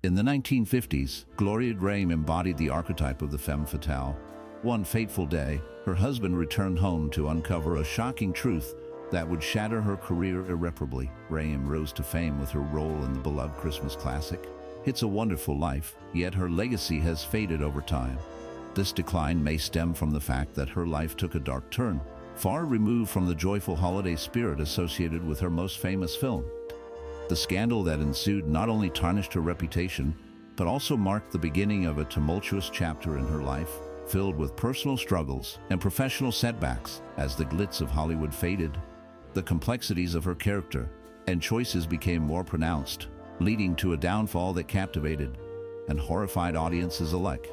In the 1950s, Gloria Grahame embodied the archetype of the femme fatale. One fateful day, her husband returned home to uncover a shocking truth that would shatter her career irreparably. Grahame rose to fame with her role in the beloved Christmas classic, It's a Wonderful Life, yet her legacy has faded over time. This decline may stem from the fact that her life took a dark turn, far removed from the joyful holiday spirit associated with her most famous film. The scandal that ensued not only tarnished her reputation, but also marked the beginning of a tumultuous chapter in her life, filled with personal struggles and professional setbacks. As the glitz of Hollywood faded, the complexities of her character and choices became more pronounced, leading to a downfall that captivated and horrified audiences alike.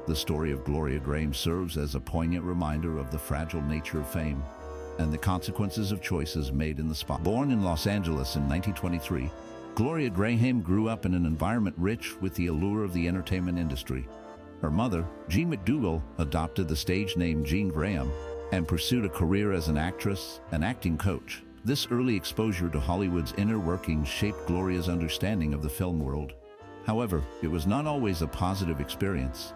The story of Gloria Grahame serves as a poignant reminder of the fragile nature of fame and the consequences of choices made in the spot. Born in Los Angeles in 1923, Gloria Grahame grew up in an environment rich with the allure of the entertainment industry. Her mother, Jean McDougall, adopted the stage name Jean Graham and pursued a career as an actress and acting coach. This early exposure to Hollywood's inner workings shaped Gloria's understanding of the film world. However, it was not always a positive experience.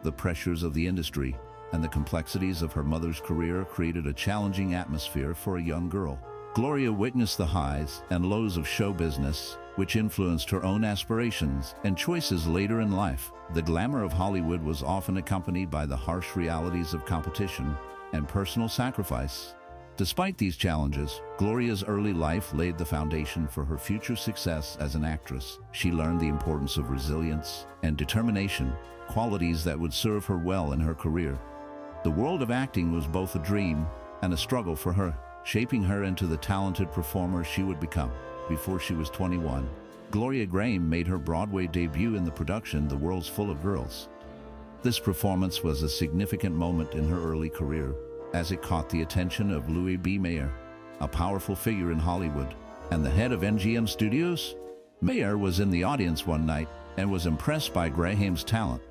The pressures of the industry and the complexities of her mother's career created a challenging atmosphere for a young girl. Gloria witnessed the highs and lows of show business, which influenced her own aspirations and choices later in life. The glamour of Hollywood was often accompanied by the harsh realities of competition and personal sacrifice. Despite these challenges, Gloria's early life laid the foundation for her future success as an actress. She learned the importance of resilience and determination, qualities that would serve her well in her career. The world of acting was both a dream and a struggle for her, shaping her into the talented performer she would become. Before she was 21, Gloria Grahame made her Broadway debut in the production The World's Full of Girls. This performance was a significant moment in her early career, as it caught the attention of Louis B. Mayer, a powerful figure in Hollywood, and the head of MGM Studios. Mayer was in the audience one night and was impressed by Grahame's talent.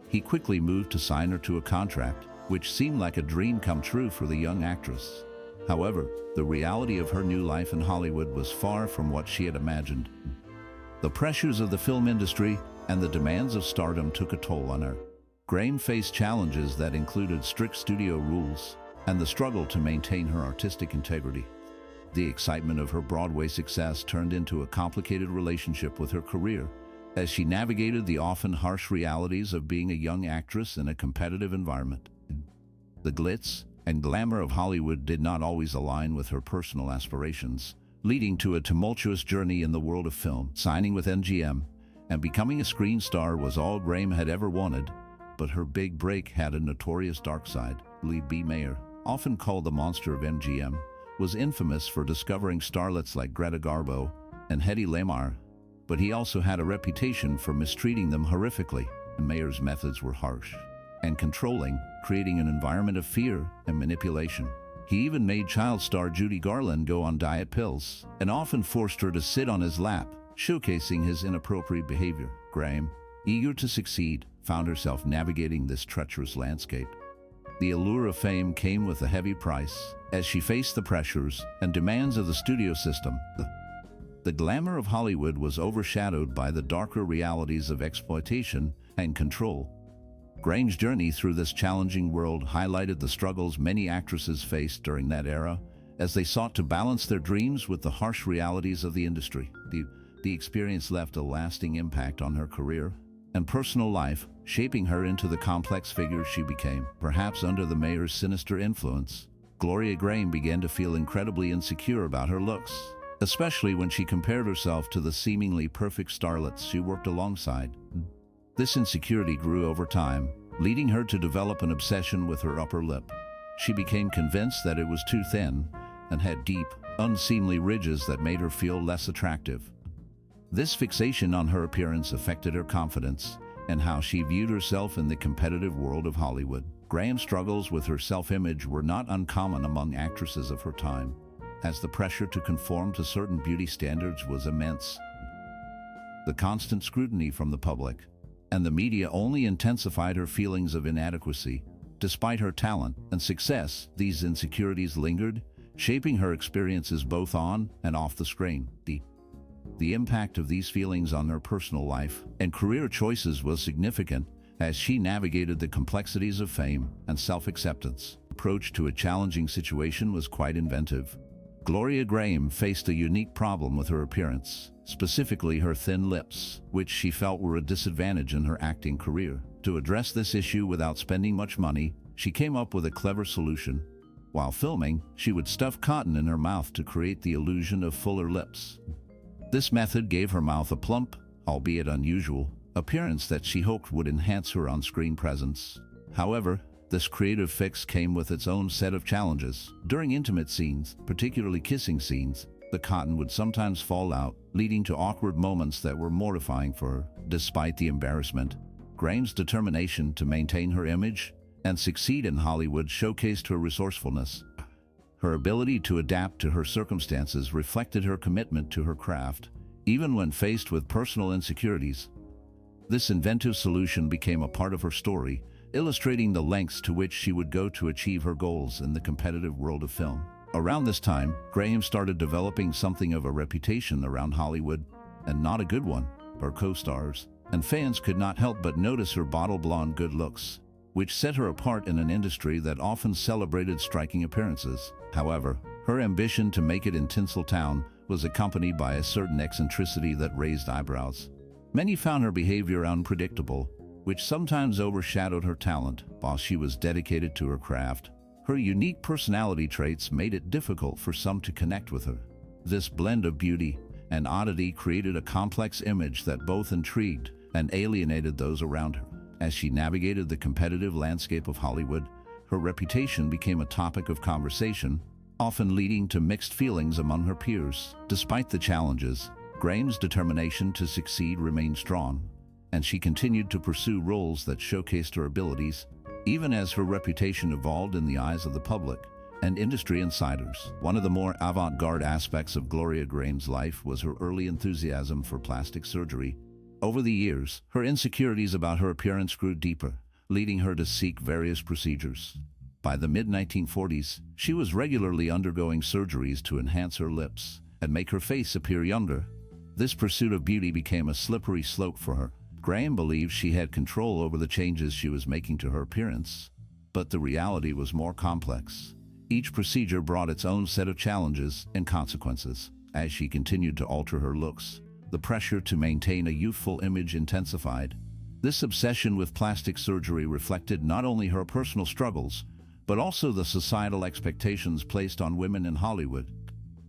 He quickly moved to sign her to a contract, which seemed like a dream come true for the young actress. However, the reality of her new life in Hollywood was far from what she had imagined. The pressures of the film industry and the demands of stardom took a toll on her. Grahame faced challenges that included strict studio rules and the struggle to maintain her artistic integrity. The excitement of her Broadway success turned into a complicated relationship with her career, as she navigated the often harsh realities of being a young actress in a competitive environment. The glitz and glamour of Hollywood did not always align with her personal aspirations, leading to a tumultuous journey in the world of film. Signing with MGM and becoming a screen star was all Grahame had ever wanted, but her big break had a notorious dark side. Louis B. Mayer, often called the monster of MGM, was infamous for discovering starlets like Greta Garbo and Hedy Lamarr, but he also had a reputation for mistreating them horrifically, and Mayer's methods were harsh and controlling, creating an environment of fear and manipulation. He even made child star Judy Garland go on diet pills and often forced her to sit on his lap, showcasing his inappropriate behavior. Grahame, eager to succeed, found herself navigating this treacherous landscape. The allure of fame came with a heavy price, as she faced the pressures and demands of the studio system. The glamour of Hollywood was overshadowed by the darker realities of exploitation and control. Grahame's journey through this challenging world highlighted the struggles many actresses faced during that era, as they sought to balance their dreams with the harsh realities of the industry. The experience left a lasting impact on her career and personal life, shaping her into the complex figure she became. Perhaps under the Mayer's sinister influence, Gloria Grahame began to feel incredibly insecure about her looks, especially when she compared herself to the seemingly perfect starlets she worked alongside. This insecurity grew over time, leading her to develop an obsession with her upper lip. She became convinced that it was too thin and had deep, unseemly ridges that made her feel less attractive. This fixation on her appearance affected her confidence and how she viewed herself in the competitive world of Hollywood. Grahame's struggles with her self-image were not uncommon among actresses of her time, as the pressure to conform to certain beauty standards was immense. The constant scrutiny from the public and the media only intensified her feelings of inadequacy. Despite her talent and success, these insecurities lingered, shaping her experiences both on and off the screen. The impact of these feelings on her personal life and career choices was significant as she navigated the complexities of fame and self-acceptance. Her approach to a challenging situation was quite inventive. Gloria Grahame faced a unique problem with her appearance, specifically her thin lips, which she felt were a disadvantage in her acting career. To address this issue without spending much money, she came up with a clever solution. While filming, she would stuff cotton in her mouth to create the illusion of fuller lips. This method gave her mouth a plump, albeit unusual, appearance that she hoped would enhance her on-screen presence. However, this creative fix came with its own set of challenges. During intimate scenes, particularly kissing scenes, the cotton would sometimes fall out, leading to awkward moments that were mortifying for her. Despite the embarrassment, Grahame's determination to maintain her image and succeed in Hollywood showcased her resourcefulness. Her ability to adapt to her circumstances reflected her commitment to her craft, even when faced with personal insecurities. This inventive solution became a part of her story, illustrating the lengths to which she would go to achieve her goals in the competitive world of film. Around this time, Grahame started developing something of a reputation around Hollywood, and not a good one. Her co-stars and fans could not help but notice her bottle-blonde good looks, which set her apart in an industry that often celebrated striking appearances. However, her ambition to make it in Tinseltown was accompanied by a certain eccentricity that raised eyebrows. Many found her behavior unpredictable, which sometimes overshadowed her talent. While she was dedicated to her craft, her unique personality traits made it difficult for some to connect with her. This blend of beauty and oddity created a complex image that both intrigued and alienated those around her. As she navigated the competitive landscape of Hollywood, her reputation became a topic of conversation, often leading to mixed feelings among her peers. Despite the challenges, Grahame's determination to succeed remained strong, and she continued to pursue roles that showcased her abilities, even as her reputation evolved in the eyes of the public and industry insiders. One of the more avant-garde aspects of Gloria Grahame's life was her early enthusiasm for plastic surgery. Over the years, her insecurities about her appearance grew deeper, leading her to seek various procedures. By the mid-1940s, she was regularly undergoing surgeries to enhance her lips and make her face appear younger. This pursuit of beauty became a slippery slope for her. Grahame believed she had control over the changes she was making to her appearance, but the reality was more complex. Each procedure brought its own set of challenges and consequences. As she continued to alter her looks, the pressure to maintain a youthful image intensified. This obsession with plastic surgery reflected not only her personal struggles, but also the societal expectations placed on women in Hollywood.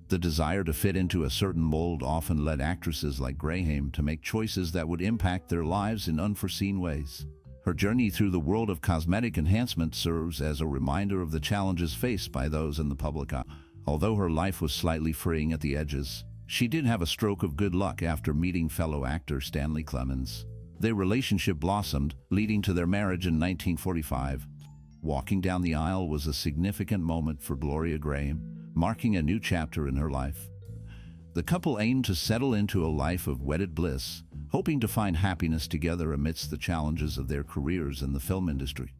The desire to fit into a certain mold often led actresses like Grahame to make choices that would impact their lives in unforeseen ways. Her journey through the world of cosmetic enhancement serves as a reminder of the challenges faced by those in the public eye. Although her life was slightly freeing at the edges, she did have a stroke of good luck after meeting fellow actor Stanley Clements. Their relationship blossomed, leading to their marriage in 1945. Walking down the aisle was a significant moment for Gloria Grahame, marking a new chapter in her life. The couple aimed to settle into a life of wedded bliss, hoping to find happiness together amidst the challenges of their careers in the film industry.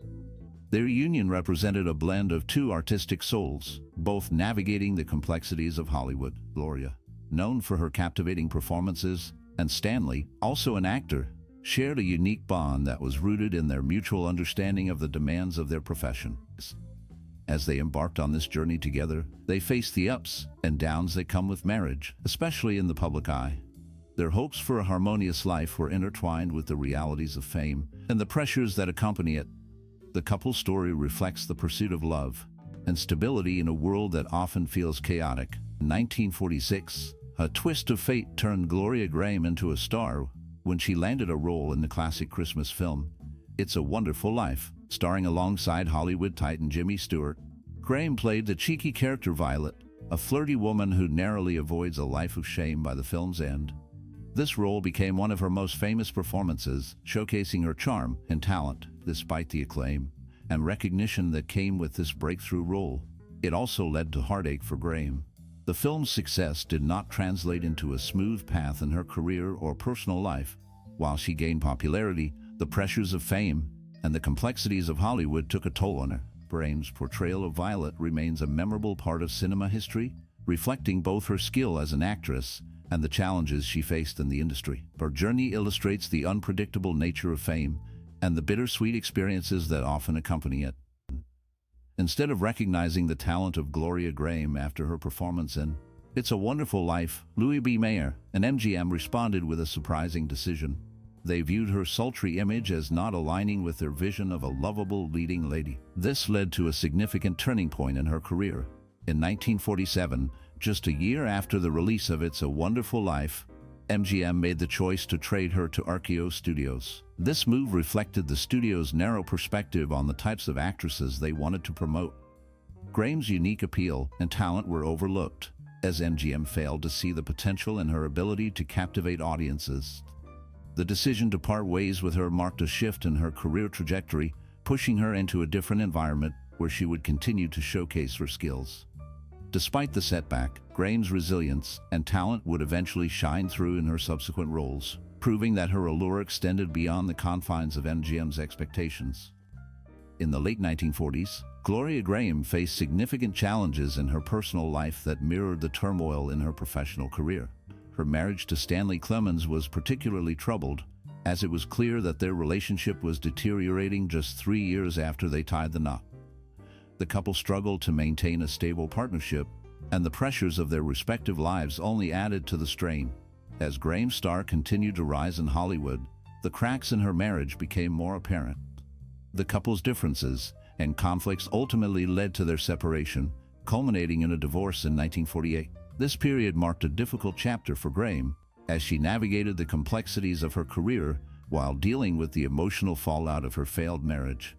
Their union represented a blend of two artistic souls, both navigating the complexities of Hollywood. Gloria, known for her captivating performances, and Stanley, also an actor, shared a unique bond that was rooted in their mutual understanding of the demands of their profession. As they embarked on this journey together, they faced the ups and downs that come with marriage, especially in the public eye. Their hopes for a harmonious life were intertwined with the realities of fame and the pressures that accompany it. The couple's story reflects the pursuit of love and stability in a world that often feels chaotic. In 1946, a twist of fate turned Gloria Grahame into a star when she landed a role in the classic Christmas film, It's a Wonderful Life. Starring alongside Hollywood titan Jimmy Stewart, Grahame played the cheeky character Violet, a flirty woman who narrowly avoids a life of shame by the film's end. This role became one of her most famous performances, showcasing her charm and talent despite the acclaim and recognition that came with this breakthrough role. It also led to heartache for Grahame. The film's success did not translate into a smooth path in her career or personal life. While she gained popularity, the pressures of fame and the complexities of Hollywood took a toll on her. Grahame's portrayal of Violet remains a memorable part of cinema history, reflecting both her skill as an actress and the challenges she faced in the industry. Her journey illustrates the unpredictable nature of fame and the bittersweet experiences that often accompany it. Instead of recognizing the talent of Gloria Grahame after her performance in It's a Wonderful Life, Louis B. Mayer and MGM responded with a surprising decision. They viewed her sultry image as not aligning with their vision of a lovable leading lady. This led to a significant turning point in her career. In 1947, just a year after the release of It's a Wonderful Life, MGM made the choice to trade her to RKO Studios. This move reflected the studio's narrow perspective on the types of actresses they wanted to promote. Grahame's unique appeal and talent were overlooked, as MGM failed to see the potential in her ability to captivate audiences. The decision to part ways with her marked a shift in her career trajectory, pushing her into a different environment where she would continue to showcase her skills. Despite the setback, Grahame's resilience and talent would eventually shine through in her subsequent roles, proving that her allure extended beyond the confines of MGM's expectations. In the late 1940s, Gloria Grahame faced significant challenges in her personal life that mirrored the turmoil in her professional career. Her marriage to Stanley Clemens was particularly troubled, as it was clear that their relationship was deteriorating just 3 years after they tied the knot. The couple struggled to maintain a stable partnership, and the pressures of their respective lives only added to the strain. As Grahame's star continued to rise in Hollywood, the cracks in her marriage became more apparent. The couple's differences and conflicts ultimately led to their separation, culminating in a divorce in 1948. This period marked a difficult chapter for Grahame, as she navigated the complexities of her career while dealing with the emotional fallout of her failed marriage.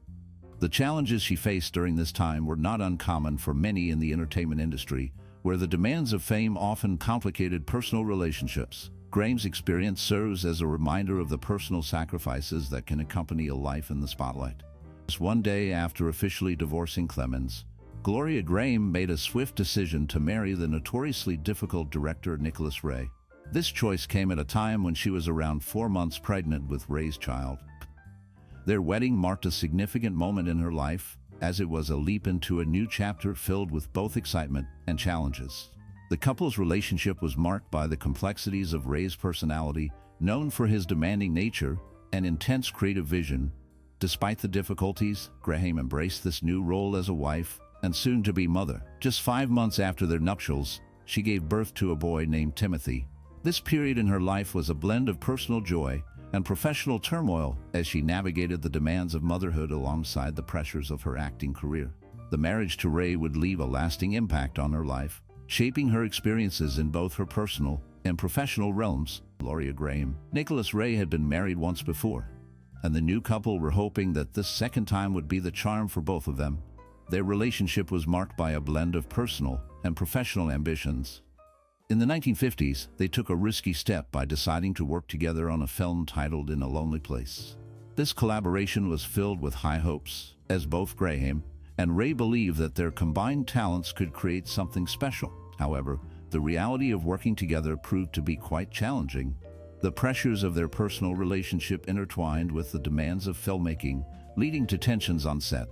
The challenges she faced during this time were not uncommon for many in the entertainment industry, where the demands of fame often complicated personal relationships. Grahame's experience serves as a reminder of the personal sacrifices that can accompany a life in the spotlight. Just one day after officially divorcing Clemens, Gloria Grahame made a swift decision to marry the notoriously difficult director Nicholas Ray. This choice came at a time when she was around 4 months pregnant with Ray's child. Their wedding marked a significant moment in her life, as it was a leap into a new chapter filled with both excitement and challenges. The couple's relationship was marked by the complexities of Ray's personality, known for his demanding nature and intense creative vision. Despite the difficulties, Grahame embraced this new role as a wife and soon-to-be mother. Just 5 months after their nuptials, she gave birth to a boy named Timothy. This period in her life was a blend of personal joy and professional turmoil as she navigated the demands of motherhood alongside the pressures of her acting career. The marriage to Ray would leave a lasting impact on her life, shaping her experiences in both her personal and professional realms. Gloria Grahame. Nicholas Ray had been married once before, and the new couple were hoping that this second time would be the charm for both of them. Their relationship was marked by a blend of personal and professional ambitions. In the 1950s, they took a risky step by deciding to work together on a film titled In a Lonely Place. This collaboration was filled with high hopes, as both Grahame and Ray believed that their combined talents could create something special. However, the reality of working together proved to be quite challenging. The pressures of their personal relationship intertwined with the demands of filmmaking, leading to tensions on set.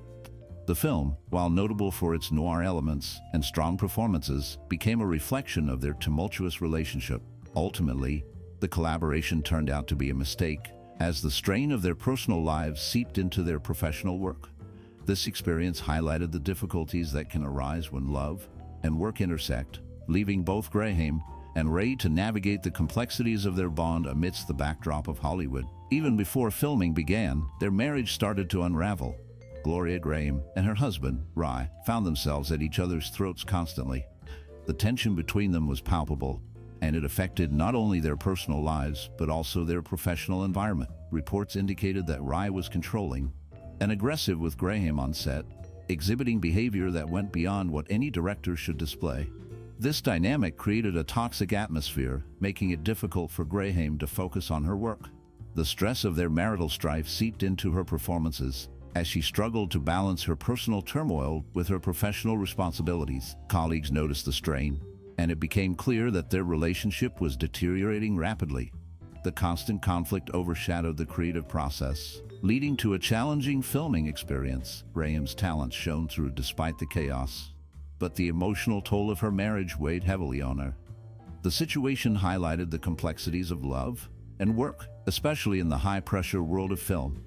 The film, while notable for its noir elements and strong performances, became a reflection of their tumultuous relationship. Ultimately, the collaboration turned out to be a mistake, as the strain of their personal lives seeped into their professional work. This experience highlighted the difficulties that can arise when love and work intersect, leaving both Grahame and Ray to navigate the complexities of their bond amidst the backdrop of Hollywood. Even before filming began, their marriage started to unravel. Gloria Grahame and her husband, Ray, found themselves at each other's throats constantly. The tension between them was palpable, and it affected not only their personal lives, but also their professional environment. Reports indicated that Ray was controlling and aggressive with Grahame on set, exhibiting behavior that went beyond what any director should display. This dynamic created a toxic atmosphere, making it difficult for Grahame to focus on her work. The stress of their marital strife seeped into her performances, as she struggled to balance her personal turmoil with her professional responsibilities. Colleagues noticed the strain, and it became clear that their relationship was deteriorating rapidly. The constant conflict overshadowed the creative process, leading to a challenging filming experience. Grahame's talents shone through despite the chaos, but the emotional toll of her marriage weighed heavily on her. The situation highlighted the complexities of love and work, especially in the high-pressure world of film.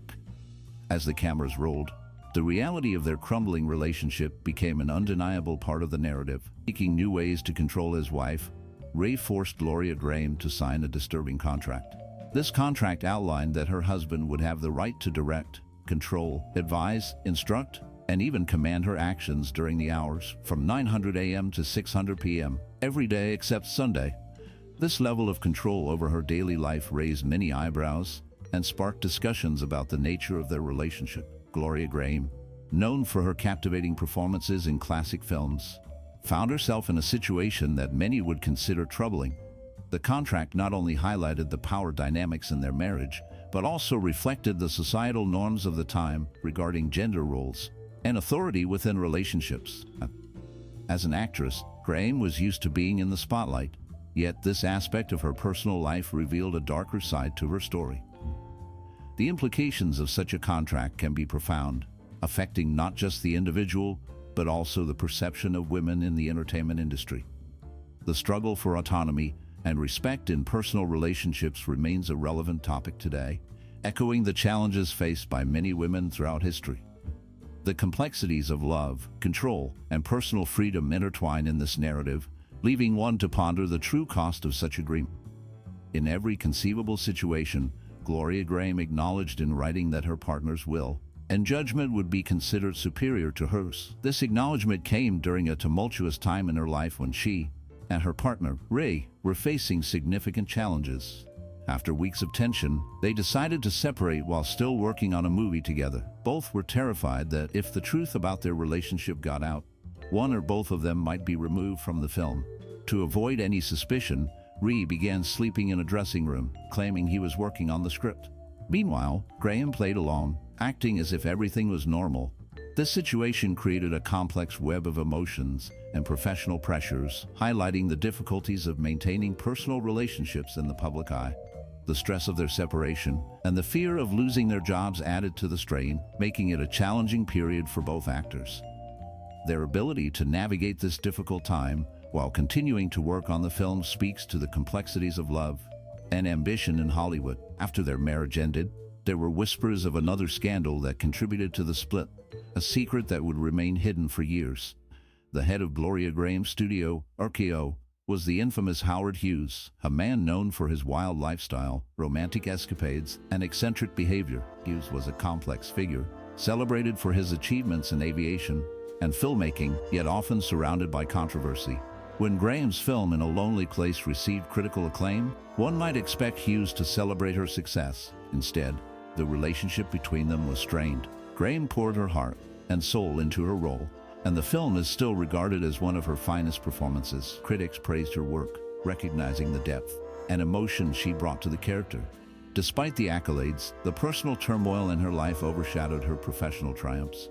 As the cameras rolled, the reality of their crumbling relationship became an undeniable part of the narrative. Seeking new ways to control his wife, Ray forced Gloria Grahame to sign a disturbing contract. This contract outlined that her husband would have the right to direct, control, advise, instruct, and even command her actions during the hours from 900 a.m. to 600 p.m. every day except Sunday. This level of control over her daily life raised many eyebrows and sparked discussions about the nature of their relationship. Gloria Grahame, known for her captivating performances in classic films, found herself in a situation that many would consider troubling. The contract not only highlighted the power dynamics in their marriage, but also reflected the societal norms of the time regarding gender roles and authority within relationships. As an actress, Grahame was used to being in the spotlight, yet this aspect of her personal life revealed a darker side to her story. The implications of such a contract can be profound, affecting not just the individual, but also the perception of women in the entertainment industry. The struggle for autonomy and respect in personal relationships remains a relevant topic today, echoing the challenges faced by many women throughout history. The complexities of love, control, and personal freedom intertwine in this narrative, leaving one to ponder the true cost of such agreement. In every conceivable situation, Gloria Grahame acknowledged in writing that her partner's will and judgment would be considered superior to hers. This acknowledgement came during a tumultuous time in her life when she and her partner, Ray, were facing significant challenges. After weeks of tension, they decided to separate while still working on a movie together. Both were terrified that if the truth about their relationship got out, one or both of them might be removed from the film. To avoid any suspicion, Ray began sleeping in a dressing room, claiming he was working on the script. Meanwhile, Grahame played along, acting as if everything was normal. This situation created a complex web of emotions and professional pressures, highlighting the difficulties of maintaining personal relationships in the public eye. The stress of their separation and the fear of losing their jobs added to the strain, making it a challenging period for both actors. Their ability to navigate this difficult time while continuing to work on the film speaks to the complexities of love and ambition in Hollywood. After their marriage ended, there were whispers of another scandal that contributed to the split, a secret that would remain hidden for years. The head of Gloria Grahame's studio, RKO, was the infamous Howard Hughes, a man known for his wild lifestyle, romantic escapades, and eccentric behavior. Hughes was a complex figure, celebrated for his achievements in aviation and filmmaking, yet often surrounded by controversy. When Grahame's film In a Lonely Place received critical acclaim, one might expect Hughes to celebrate her success. Instead, the relationship between them was strained. Grahame poured her heart and soul into her role, and the film is still regarded as one of her finest performances. Critics praised her work, recognizing the depth and emotion she brought to the character. Despite the accolades, the personal turmoil in her life overshadowed her professional triumphs.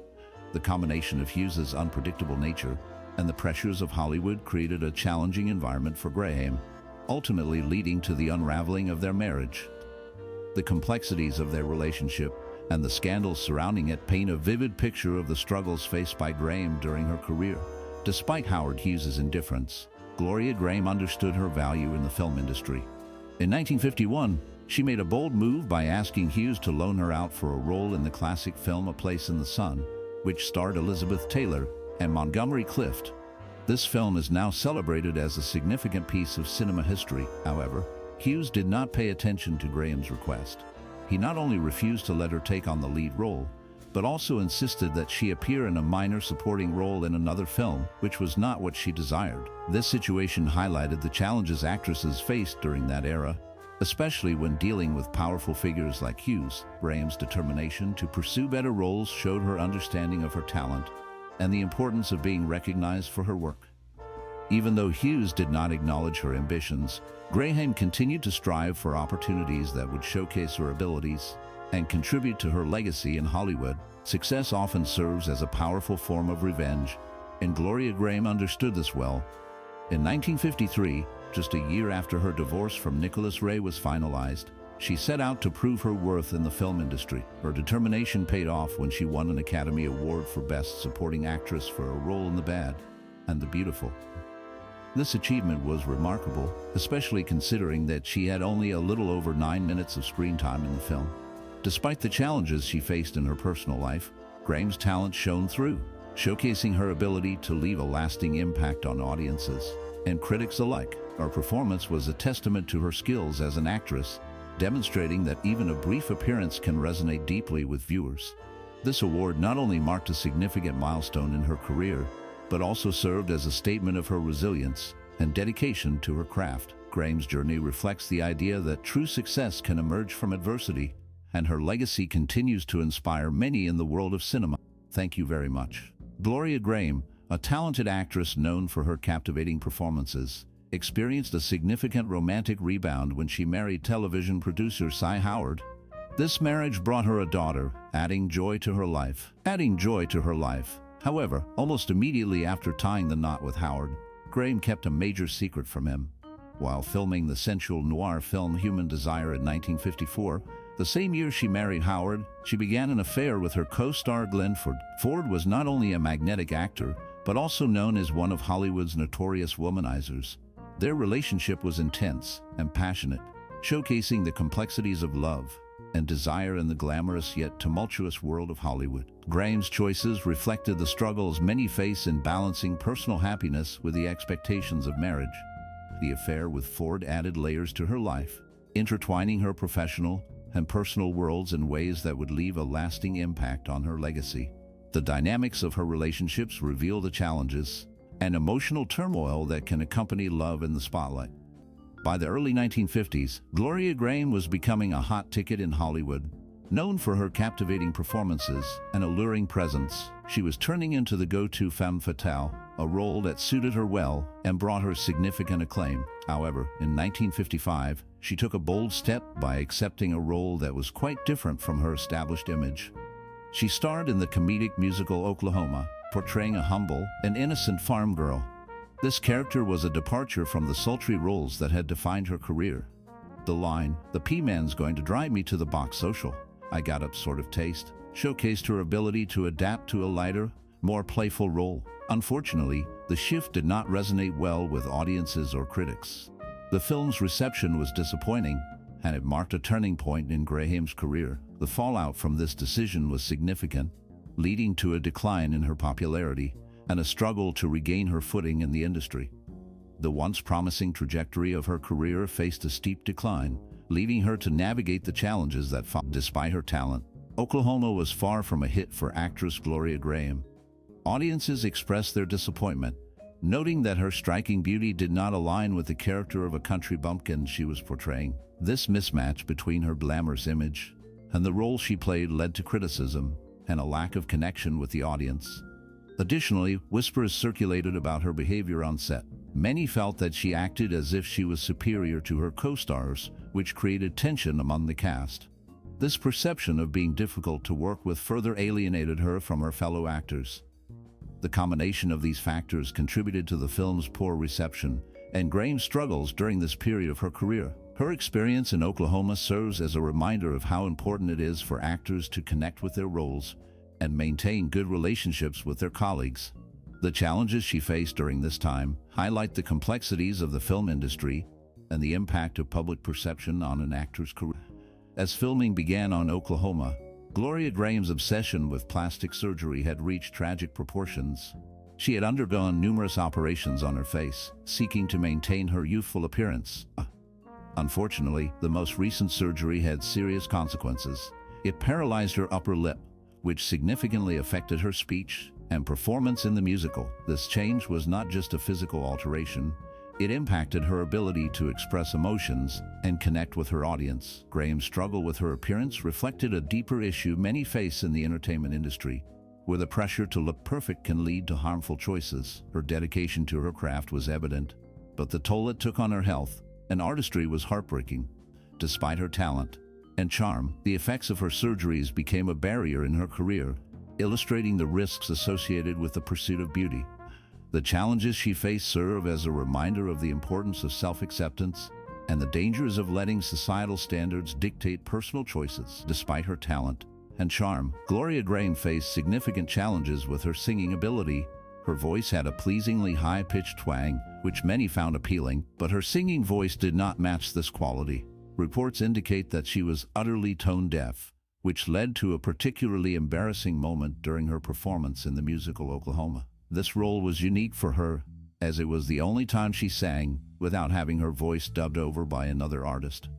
The combination of Hughes's unpredictable nature and the pressures of Hollywood created a challenging environment for Grahame, ultimately leading to the unraveling of their marriage. The complexities of their relationship and the scandals surrounding it paint a vivid picture of the struggles faced by Grahame during her career. Despite Howard Hughes's indifference, Gloria Grahame understood her value in the film industry. In 1951, she made a bold move by asking Hughes to loan her out for a role in the classic film A Place in the Sun, which starred Elizabeth Taylor and Montgomery Clift. This film is now celebrated as a significant piece of cinema history. However, Hughes did not pay attention to Grahame's request. He not only refused to let her take on the lead role, but also insisted that she appear in a minor supporting role in another film, which was not what she desired. This situation highlighted the challenges actresses faced during that era, especially when dealing with powerful figures like Hughes. Grahame's determination to pursue better roles showed her understanding of her talent and the importance of being recognized for her work. Even though Hughes did not acknowledge her ambitions, Grahame continued to strive for opportunities that would showcase her abilities and contribute to her legacy in Hollywood. Success often serves as a powerful form of revenge, and Gloria Grahame understood this well. In 1953, just a year after her divorce from Nicholas Ray was finalized, she set out to prove her worth in the film industry. Her determination paid off when she won an Academy Award for Best Supporting Actress for a role in The Bad and the Beautiful. This achievement was remarkable, especially considering that she had only a little over 9 minutes of screen time in the film. Despite the challenges she faced in her personal life, Graham's talent shone through, showcasing her ability to leave a lasting impact on audiences and critics alike. Her performance was a testament to her skills as an actress, demonstrating that even a brief appearance can resonate deeply with viewers. This award not only marked a significant milestone in her career, but also served as a statement of her resilience and dedication to her craft. Graham's journey reflects the idea that true success can emerge from adversity, and her legacy continues to inspire many in the world of cinema. Thank you very much. Gloria Grahame, a talented actress known for her captivating performances, experienced a significant romantic rebound when she married television producer Cy Howard. This marriage brought her a daughter, adding joy to her life. However, almost immediately after tying the knot with Howard, Grahame kept a major secret from him. While filming the sensual noir film Human Desire in 1954, the same year she married Howard, she began an affair with her co-star Glenn Ford. Ford was not only a magnetic actor, but also known as one of Hollywood's notorious womanizers. Their relationship was intense and passionate, showcasing the complexities of love and desire in the glamorous yet tumultuous world of Hollywood. Grahame's choices reflected the struggles many face in balancing personal happiness with the expectations of marriage. The affair with Ford added layers to her life, intertwining her professional and personal worlds in ways that would leave a lasting impact on her legacy. The dynamics of her relationships reveal the challenges and emotional turmoil that can accompany love in the spotlight. By the early 1950s, Gloria Grahame was becoming a hot ticket in Hollywood. Known for her captivating performances and alluring presence, she was turning into the go-to femme fatale, a role that suited her well and brought her significant acclaim. However, in 1955, she took a bold step by accepting a role that was quite different from her established image. She starred in the comedic musical Oklahoma, portraying a humble and innocent farm girl. This character was a departure from the sultry roles that had defined her career. The line, "The P-Man's going to drive me to the box social, I got up" sort of taste, showcased her ability to adapt to a lighter, more playful role. Unfortunately, the shift did not resonate well with audiences or critics. The film's reception was disappointing, and it marked a turning point in Grahame's career. The fallout from this decision was significant, leading to a decline in her popularity and a struggle to regain her footing in the industry. The once promising trajectory of her career faced a steep decline, leaving her to navigate the challenges that followed. Despite her talent, Oklahoma was far from a hit for actress Gloria Grahame. Audiences expressed their disappointment, noting that her striking beauty did not align with the character of a country bumpkin she was portraying. This mismatch between her glamorous image and the role she played led to criticism and a lack of connection with the audience. Additionally, whispers circulated about her behavior on set. Many felt that she acted as if she was superior to her co-stars, which created tension among the cast. This perception of being difficult to work with further alienated her from her fellow actors. The combination of these factors contributed to the film's poor reception and Grahame's struggles during this period of her career. Her experience in Oklahoma serves as a reminder of how important it is for actors to connect with their roles and maintain good relationships with their colleagues. The challenges she faced during this time highlight the complexities of the film industry and the impact of public perception on an actor's career. As filming began on Oklahoma, Gloria Grahame's obsession with plastic surgery had reached tragic proportions. She had undergone numerous operations on her face, seeking to maintain her youthful appearance. Unfortunately, the most recent surgery had serious consequences. It paralyzed her upper lip, which significantly affected her speech and performance in the musical. This change was not just a physical alteration, it impacted her ability to express emotions and connect with her audience. Grahame's struggle with her appearance reflected a deeper issue many face in the entertainment industry, where the pressure to look perfect can lead to harmful choices. Her dedication to her craft was evident, but the toll it took on her health and artistry was heartbreaking. Despite her talent and charm, the effects of her surgeries became a barrier in her career, illustrating the risks associated with the pursuit of beauty. The challenges she faced serve as a reminder of the importance of self-acceptance and the dangers of letting societal standards dictate personal choices. Despite her talent and charm, Gloria Grahame faced significant challenges with her singing ability Her voice had a pleasingly high-pitched twang, which many found appealing, but her singing voice did not match this quality. Reports indicate that she was utterly tone-deaf, which led to a particularly embarrassing moment during her performance in the musical Oklahoma. This role was unique for her, as it was the only time she sang without having her voice dubbed over by another artist.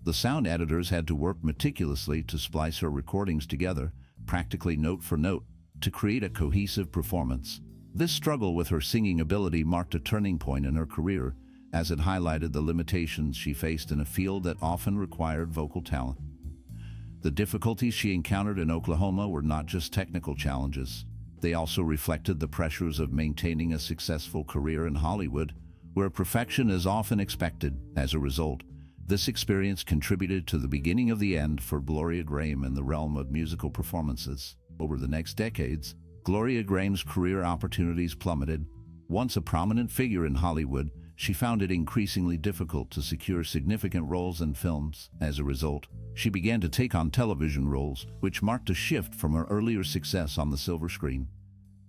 The sound editors had to work meticulously to splice her recordings together, practically note for note, to create a cohesive performance. This struggle with her singing ability marked a turning point in her career, as it highlighted the limitations she faced in a field that often required vocal talent. The difficulties she encountered in Oklahoma were not just technical challenges. They also reflected the pressures of maintaining a successful career in Hollywood, where perfection is often expected. As a result, this experience contributed to the beginning of the end for Gloria Grahame in the realm of musical performances. Over the next decades, Gloria Grahame's career opportunities plummeted. Once a prominent figure in Hollywood, she found it increasingly difficult to secure significant roles in films. As a result, she began to take on television roles, which marked a shift from her earlier success on the silver screen.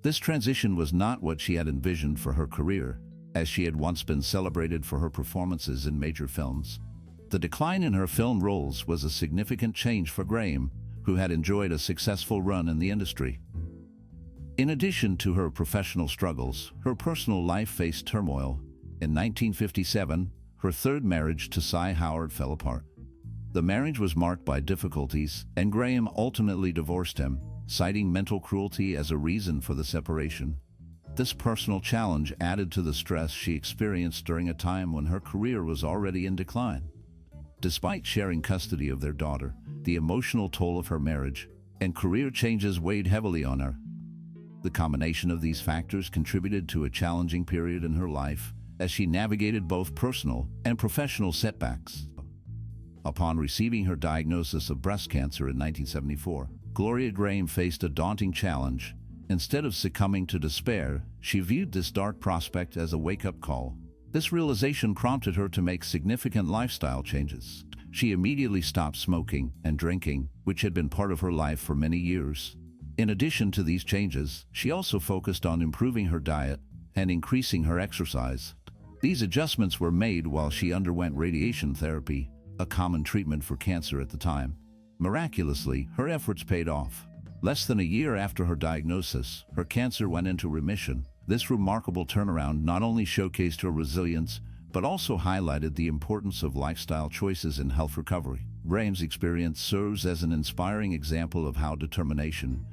This transition was not what she had envisioned for her career, as she had once been celebrated for her performances in major films. The decline in her film roles was a significant change for Grahame, who had enjoyed a successful run in the industry. In addition to her professional struggles, her personal life faced turmoil. In 1957, her third marriage to Cy Howard fell apart. The marriage was marked by difficulties, and Grahame ultimately divorced him, citing mental cruelty as a reason for the separation. This personal challenge added to the stress she experienced during a time when her career was already in decline. Despite sharing custody of their daughter, the emotional toll of her marriage and career changes weighed heavily on her. The combination of these factors contributed to a challenging period in her life as she navigated both personal and professional setbacks. Upon receiving her diagnosis of breast cancer in 1974, Gloria Grahame faced a daunting challenge. Instead of succumbing to despair, she viewed this dark prospect as a wake-up call. This realization prompted her to make significant lifestyle changes. She immediately stopped smoking and drinking, which had been part of her life for many years. In addition to these changes, she also focused on improving her diet and increasing her exercise. These adjustments were made while she underwent radiation therapy, a common treatment for cancer at the time. Miraculously, her efforts paid off. Less than a year after her diagnosis, her cancer went into remission. This remarkable turnaround not only showcased her resilience, but also highlighted the importance of lifestyle choices in health recovery. Grahame's experience serves as an inspiring example of how determination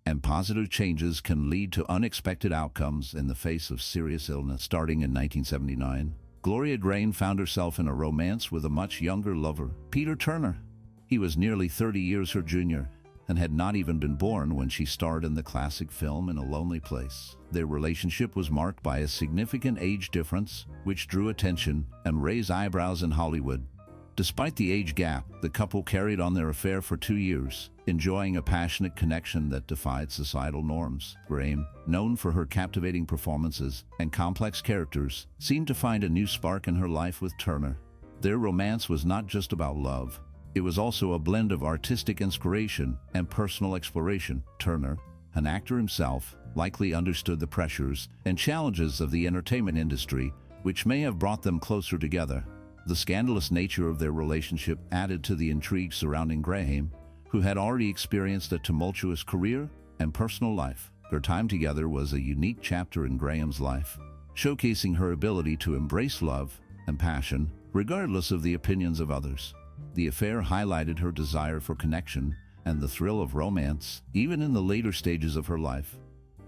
and positive changes can lead to unexpected outcomes in the face of serious illness. Starting in 1979, Gloria Grahame found herself in a romance with a much younger lover, Peter Turner. He was nearly 30 years her junior and had not even been born when she starred in the classic film In a Lonely Place. Their relationship was marked by a significant age difference, which drew attention and raised eyebrows in Hollywood. Despite the age gap, the couple carried on their affair for 2 years, enjoying a passionate connection that defied societal norms. Grahame, known for her captivating performances and complex characters, seemed to find a new spark in her life with Turner. Their romance was not just about love. It was also a blend of artistic inspiration and personal exploration. Turner, an actor himself, likely understood the pressures and challenges of the entertainment industry, which may have brought them closer together. The scandalous nature of their relationship added to the intrigue surrounding Grahame, who had already experienced a tumultuous career and personal life. Their time together was a unique chapter in Grahame's life, showcasing her ability to embrace love and passion, regardless of the opinions of others. The affair highlighted her desire for connection and the thrill of romance, even in the later stages of her life.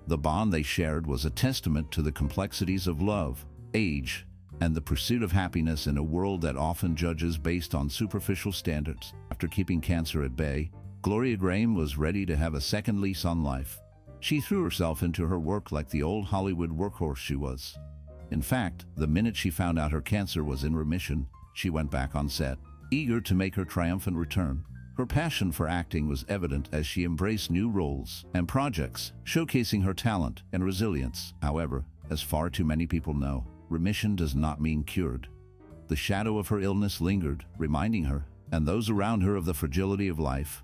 The bond they shared was a testament to the complexities of love, age, and the pursuit of happiness in a world that often judges based on superficial standards. After keeping cancer at bay, Gloria Grahame was ready to have a second lease on life. She threw herself into her work like the old Hollywood workhorse she was. In fact, the minute she found out her cancer was in remission, she went back on set, eager to make her triumphant return. Her passion for acting was evident as she embraced new roles and projects, showcasing her talent and resilience. However, as far too many people know, remission does not mean cured. The shadow of her illness lingered, reminding her and those around her of the fragility of life.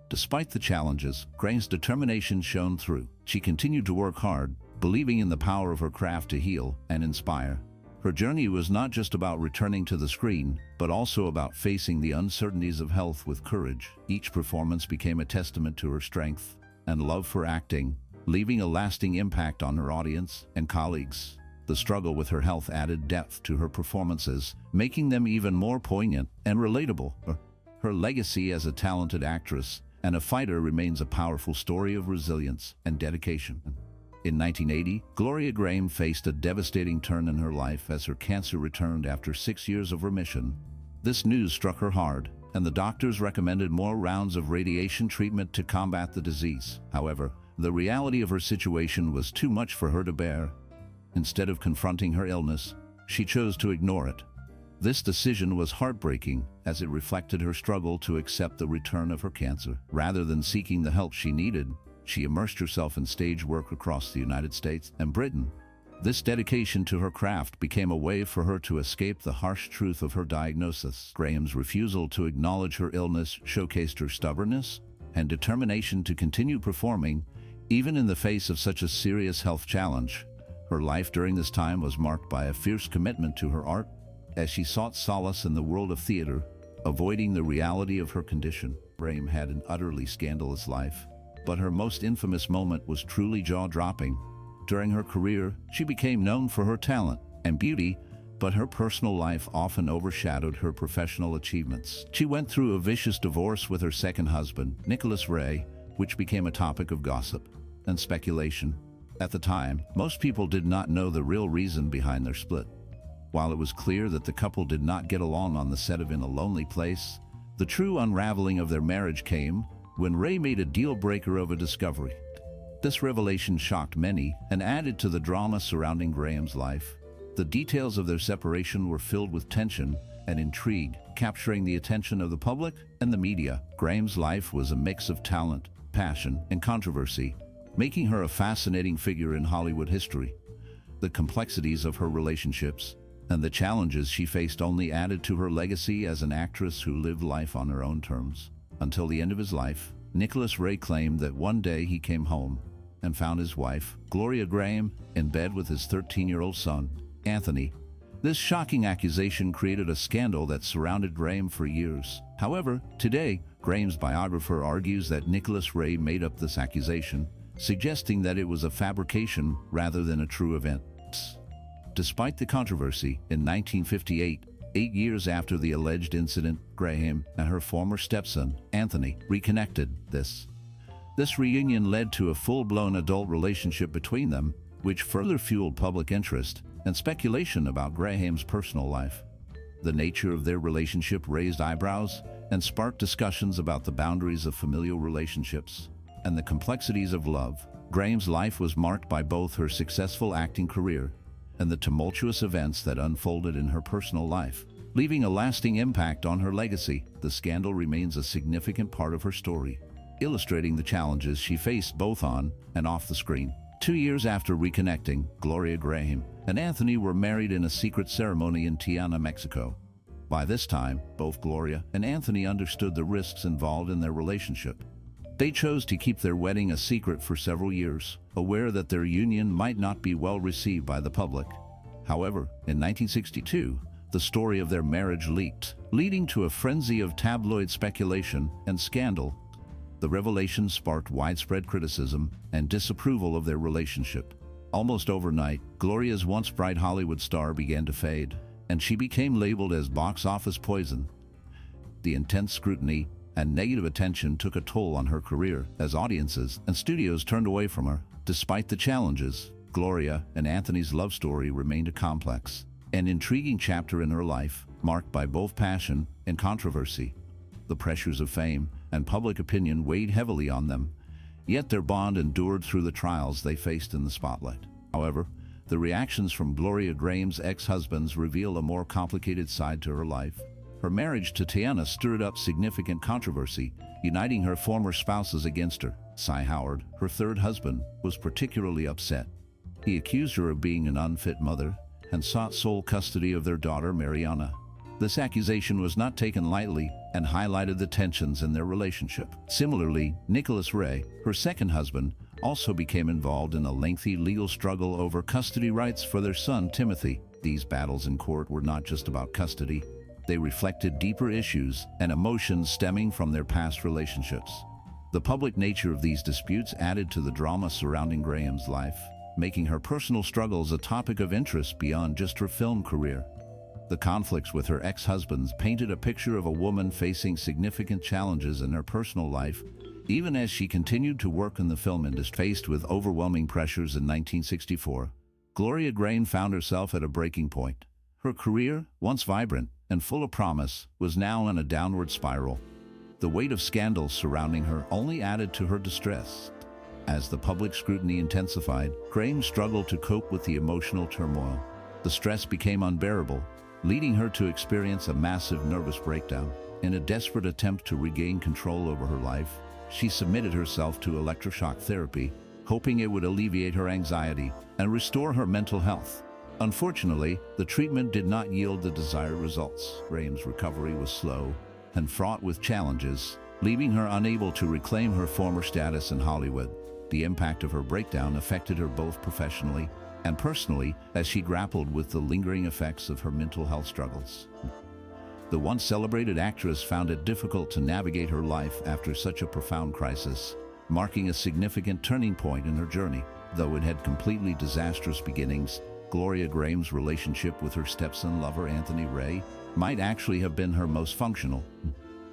Despite the challenges, Grahame's determination shone through. She continued to work hard, believing in the power of her craft to heal and inspire. Her journey was not just about returning to the screen, but also about facing the uncertainties of health with courage. Each performance became a testament to her strength and love for acting, leaving a lasting impact on her audience and colleagues. The struggle with her health added depth to her performances, making them even more poignant and relatable. Her legacy as a talented actress and a fighter remains a powerful story of resilience and dedication. In 1980, Gloria Grahame faced a devastating turn in her life as her cancer returned after 6 years of remission. This news struck her hard, and the doctors recommended more rounds of radiation treatment to combat the disease. However, the reality of her situation was too much for her to bear. Instead of confronting her illness, she chose to ignore it. This decision was heartbreaking, as it reflected her struggle to accept the return of her cancer. Rather than seeking the help she needed, she immersed herself in stage work across the United States and Britain. This dedication to her craft became a way for her to escape the harsh truth of her diagnosis. Grahame's refusal to acknowledge her illness showcased her stubbornness and determination to continue performing, even in the face of such a serious health challenge. Her life during this time was marked by a fierce commitment to her art, as she sought solace in the world of theater, avoiding the reality of her condition. Grahame had an utterly scandalous life, but her most infamous moment was truly jaw-dropping. During her career, she became known for her talent and beauty, but her personal life often overshadowed her professional achievements. She went through a vicious divorce with her second husband, Nicholas Ray, which became a topic of gossip and speculation. At the time, most people did not know the real reason behind their split. While it was clear that the couple did not get along on the set of In a Lonely Place, the true unraveling of their marriage came when Ray made a deal-breaker of a discovery. This revelation shocked many and added to the drama surrounding Grahame's life. The details of their separation were filled with tension and intrigue, capturing the attention of the public and the media. Grahame's life was a mix of talent, passion, and controversy, making her a fascinating figure in Hollywood history. The complexities of her relationships and the challenges she faced only added to her legacy as an actress who lived life on her own terms. Until the end of his life, Nicholas Ray claimed that one day he came home and found his wife, Gloria Grahame, in bed with his 13-year-old son, Anthony. This shocking accusation created a scandal that surrounded Grahame for years. However, today, Grahame's biographer argues that Nicholas Ray made up this accusation, suggesting that it was a fabrication rather than a true event. Despite the controversy, in 1958, 8 years after the alleged incident, Grahame and her former stepson, Anthony, reconnected. This reunion led to a full-blown adult relationship between them, which further fueled public interest and speculation about Grahame's personal life. The nature of their relationship raised eyebrows and sparked discussions about the boundaries of familial relationships and the complexities of love. Grahame's life was marked by both her successful acting career and the tumultuous events that unfolded in her personal life, leaving a lasting impact on her legacy. The scandal remains a significant part of her story, illustrating the challenges she faced both on and off the screen. 2 years after reconnecting, Gloria Grahame and Anthony were married in a secret ceremony in Tijuana, Mexico. By this time, both Gloria and Anthony understood the risks involved in their relationship. They chose to keep their wedding a secret for several years, aware that their union might not be well received by the public. However, in 1962, the story of their marriage leaked, leading to a frenzy of tabloid speculation and scandal. The revelation sparked widespread criticism and disapproval of their relationship. Almost overnight, Gloria's once bright Hollywood star began to fade, and she became labeled as box office poison. The intense scrutiny and negative attention took a toll on her career as audiences and studios turned away from her. Despite the challenges, Gloria and Anthony's love story remained a complex and intriguing chapter in her life, marked by both passion and controversy. The pressures of fame and public opinion weighed heavily on them, yet their bond endured through the trials they faced in the spotlight. However, the reactions from Gloria Grahame's ex-husbands reveal a more complicated side to her life. Her marriage to Tiana stirred up significant controversy, uniting her former spouses against her. Cy Howard, her third husband, was particularly upset. He accused her of being an unfit mother and sought sole custody of their daughter, Mariana. This accusation was not taken lightly and highlighted the tensions in their relationship. Similarly, Nicholas Ray, her second husband, also became involved in a lengthy legal struggle over custody rights for their son, Timothy. These battles in court were not just about custody. They reflected deeper issues and emotions stemming from their past relationships. The public nature of these disputes added to the drama surrounding Graham's life, making her personal struggles a topic of interest beyond just her film career. The conflicts with her ex-husbands painted a picture of a woman facing significant challenges in her personal life, even as she continued to work in the film industry. Faced with overwhelming pressures in 1964, Gloria Grahame found herself at a breaking point. Her career, once vibrant and full of promise, was now on a downward spiral. The weight of scandals surrounding her only added to her distress. As the public scrutiny intensified, Grahame struggled to cope with the emotional turmoil. The stress became unbearable, leading her to experience a massive nervous breakdown. In a desperate attempt to regain control over her life, she submitted herself to electroshock therapy, hoping it would alleviate her anxiety and restore her mental health. Unfortunately, the treatment did not yield the desired results. Grahame's recovery was slow and fraught with challenges, leaving her unable to reclaim her former status in Hollywood. The impact of her breakdown affected her both professionally and personally as she grappled with the lingering effects of her mental health struggles. The once celebrated actress found it difficult to navigate her life after such a profound crisis, marking a significant turning point in her journey. Though it had completely disastrous beginnings, Gloria Grahame's relationship with her stepson lover Anthony Ray might actually have been her most functional.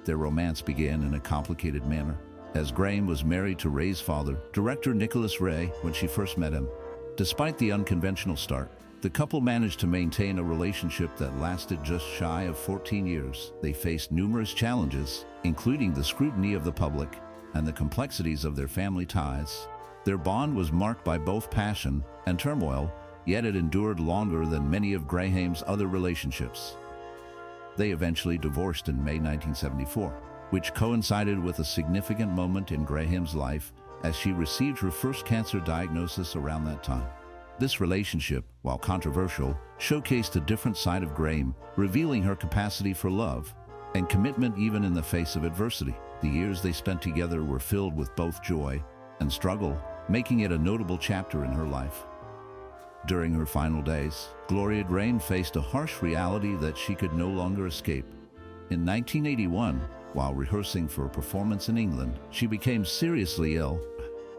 Their romance began in a complicated manner, as Grahame was married to Ray's father, director Nicholas Ray, when she first met him. Despite the unconventional start, the couple managed to maintain a relationship that lasted just shy of 14 years. They faced numerous challenges, including the scrutiny of the public and the complexities of their family ties. Their bond was marked by both passion and turmoil, yet it endured longer than many of Grahame's other relationships. They eventually divorced in May 1974, which coincided with a significant moment in Grahame's life as she received her first cancer diagnosis around that time. This relationship, while controversial, showcased a different side of Grahame, revealing her capacity for love and commitment even in the face of adversity. The years they spent together were filled with both joy and struggle, making it a notable chapter in her life. During her final days, Gloria Grahame faced a harsh reality that she could no longer escape. In 1981, while rehearsing for a performance in England, she became seriously ill.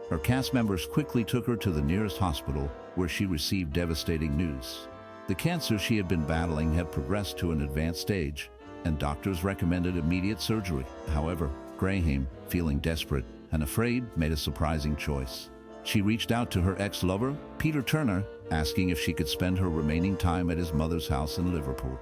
Her cast members quickly took her to the nearest hospital, where she received devastating news. The cancer she had been battling had progressed to an advanced stage, and doctors recommended immediate surgery. However, Grahame, feeling desperate and afraid, made a surprising choice. She reached out to her ex-lover, Peter Turner, asking if she could spend her remaining time at his mother's house in Liverpool.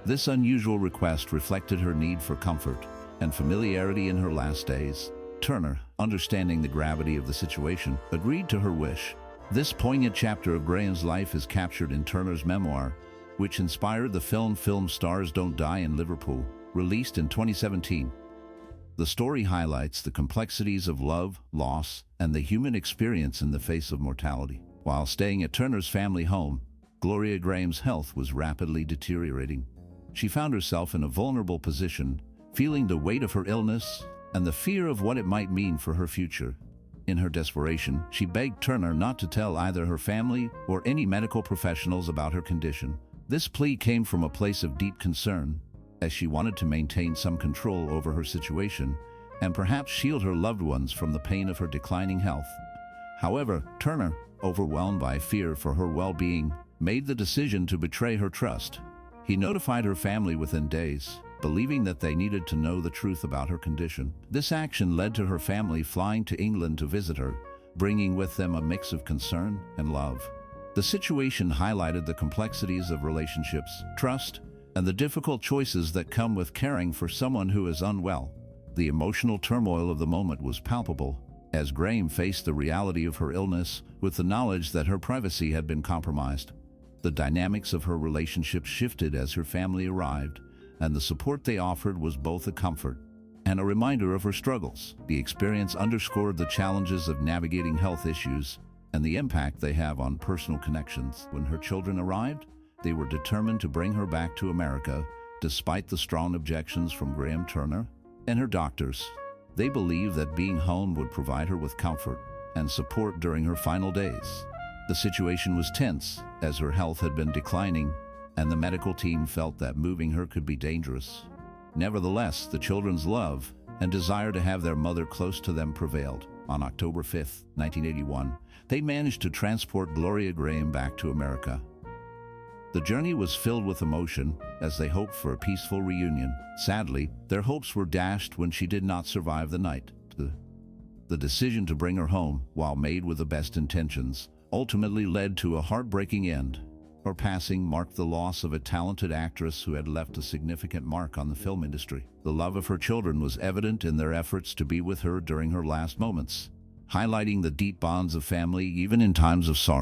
This unusual request reflected her need for comfort and familiarity in her last days. Turner, understanding the gravity of the situation, agreed to her wish. This poignant chapter of Grahame's life is captured in Turner's memoir, which inspired the film Stars Don't Die in Liverpool, released in 2017. The story highlights the complexities of love, loss, and the human experience in the face of mortality. While staying at Turner's family home, Gloria Grahame's health was rapidly deteriorating. She found herself in a vulnerable position, feeling the weight of her illness and the fear of what it might mean for her future. In her desperation, she begged Turner not to tell either her family or any medical professionals about her condition. This plea came from a place of deep concern, as she wanted to maintain some control over her situation and perhaps shield her loved ones from the pain of her declining health. However, Turner, overwhelmed by fear for her well-being, made the decision to betray her trust. He notified her family within days, believing that they needed to know the truth about her condition. This action led to her family flying to England to visit her, bringing with them a mix of concern and love. The situation highlighted the complexities of relationships, trust, and the difficult choices that come with caring for someone who is unwell. The emotional turmoil of the moment was palpable, as Grahame faced the reality of her illness with the knowledge that her privacy had been compromised. The dynamics of her relationship shifted as her family arrived, and the support they offered was both a comfort and a reminder of her struggles. The experience underscored the challenges of navigating health issues and the impact they have on personal connections. When her children arrived, they were determined to bring her back to America, despite the strong objections from Grahame Turner and her doctors. They believed that being home would provide her with comfort and support during her final days. The situation was tense, as her health had been declining, and the medical team felt that moving her could be dangerous. Nevertheless, the children's love and desire to have their mother close to them prevailed. On October 5, 1981, they managed to transport Gloria Graham back to America. The journey was filled with emotion as they hoped for a peaceful reunion. Sadly, their hopes were dashed when she did not survive the night. The decision to bring her home, while made with the best intentions, ultimately led to a heartbreaking end. Her passing marked the loss of a talented actress who had left a significant mark on the film industry. The love of her children was evident in their efforts to be with her during her last moments, highlighting the deep bonds of family even in times of sorrow.